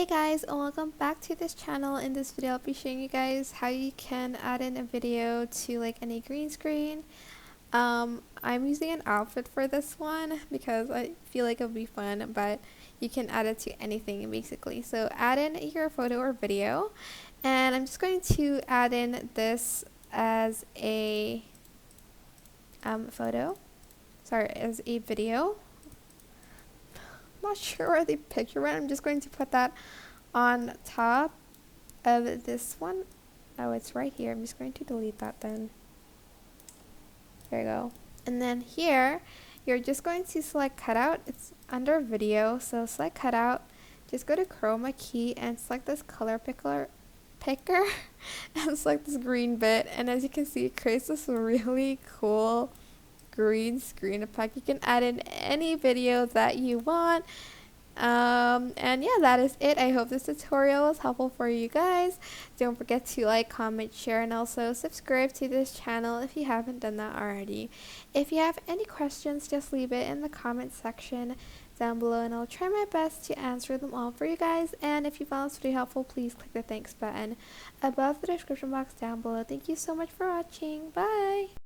Hey guys, and welcome back to this channel. In this video I'll be showing you guys how you can add in a video to like any green screen. I'm using an outfit for this one because I feel like it'll be fun, but you can add it to anything basically. So add in your photo or video, and I'm just going to add in this as a as a video. Not sure where the picture went. I'm just going to put that on top of this one. Oh, it's right here. I'm just going to delete that then. There you go. And then here, you're just going to select cutout. It's under video, so select cutout. Just go to chroma key and select this color picker and select this green bit. And as you can see, it creates this really cool green screen effect. You can add in any video that you want. And yeah, that is it. I hope this tutorial was helpful for you guys. Don't forget to like, comment, share, and also subscribe to this channel if you haven't done that already. If you have any questions, just leave it in the comment section down below and I'll try my best to answer them all for you guys. And if you found this video helpful, please click the thanks button above the description box down below. Thank you so much for watching. Bye!